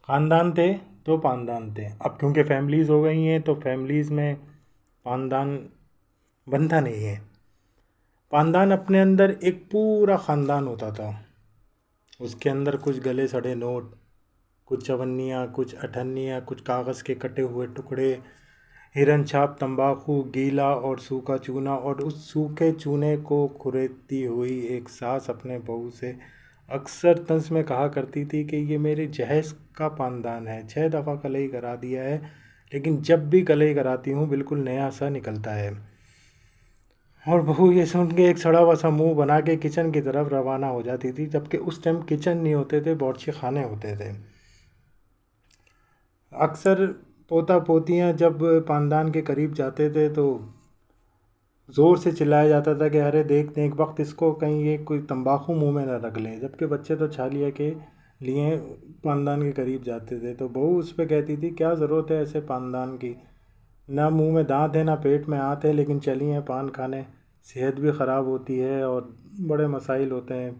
ख़ानदान थे तो पानदान थे। अब क्योंकि फैमिलीज़ हो गई हैं तो फैमिलीज़ में पानदान बनता नहीं है। पानदान अपने अंदर एक पूरा ख़ानदान होता था। उसके अंदर कुछ गले सड़े नोट, कुछ चवन्नियाँ, कुछ अठन्नियाँ, कुछ कागज़ के कटे हुए टुकड़े, हिरन छाप तंबाकू, गीला और सूखा चूना, और उस सूखे चूने को खुरेदती हुई एक सास अपने बहू से अक्सर तंज में कहा करती थी कि ये मेरे जहेज़ का पानदान है, 6 दफ़ा कलई करा दिया है, लेकिन जब भी कलई कराती हूँ बिल्कुल नया सा निकलता है। और बहू ये सुन के एक सड़ा हुआ सा मुँह बना के किचन की तरफ रवाना हो जाती थी, जबकि उस टाइम किचन नहीं होते थे, बावर्ची खाने होते थे। अक्सर पोता पोतियाँ जब पानदान के करीब जाते थे तो ज़ोर से चिल्लाया जाता था कि अरे देख देख वक्त इसको कहीं ये कोई तंबाकू मुंह में ना रख लें, जबकि बच्चे तो छालिया के लिए पानदान के करीब जाते थे। तो बहू उस पर कहती थी क्या ज़रूरत है ऐसे पानदान की, ना मुंह में दांत है ना पेट में आते हैं, लेकिन चली हैं पान खाने, सेहत भी ख़राब होती है और बड़े मसाइल होते हैं।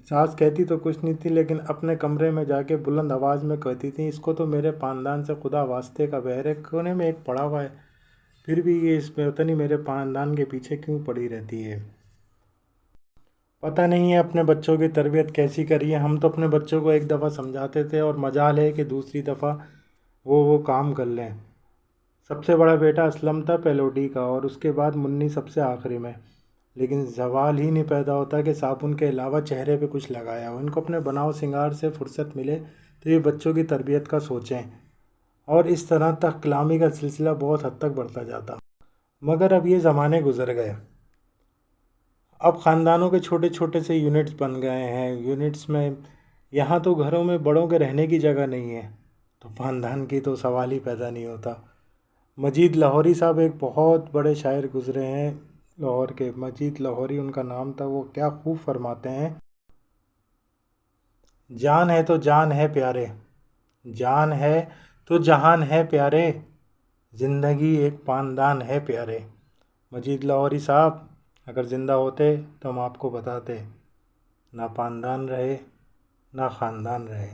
सास कहती तो कुछ नहीं थी, लेकिन अपने कमरे में जाके बुलंद आवाज़ में कहती थी इसको तो मेरे पानदान से खुदा वास्ते का बहर है, कोने में एक पड़ा हुआ है, फिर भी ये इसमें पता नहीं मेरे पानदान के पीछे क्यों पड़ी रहती है। पता नहीं है अपने बच्चों की तरबियत कैसी करी है। हम तो अपने बच्चों को एक दफ़ा समझाते थे और मजाल है कि दूसरी दफ़ा वो काम कर लें। सबसे बड़ा बेटा असलम था पेलोडी का, और उसके बाद मुन्नी सबसे आखिरी में। लेकिन सवाल ही नहीं पैदा होता कि साबुन के अलावा चेहरे पे कुछ लगाया हो। इनको अपने बनाव सिंगार से फुर्सत मिले तो ये बच्चों की तरबियत का सोचें, और इस तरह तक कलामी का सिलसिला बहुत हद तक बढ़ता जाता। मगर अब ये ज़माने गुजर गए। अब ख़ानदानों के छोटे छोटे से यूनिट्स बन गए हैं। यूनिट्स में यहाँ तो घरों में बड़ों के रहने की जगह नहीं है, तो ख़ानदान की तो सवाल ही पैदा नहीं होता। मजीद लाहौरी साहब एक बहुत बड़े शायर गुज़रे हैं, लाहौर के मजीद लाहौरी उनका नाम था। वो क्या खूब फरमाते हैं, जान है तो जान है प्यारे, जान है तो जहान है प्यारे, ज़िंदगी एक पानदान है प्यारे। मजीद लाहौरी साहब अगर ज़िंदा होते तो हम आपको बताते, ना पानदान रहे ना ख़ानदान रहे।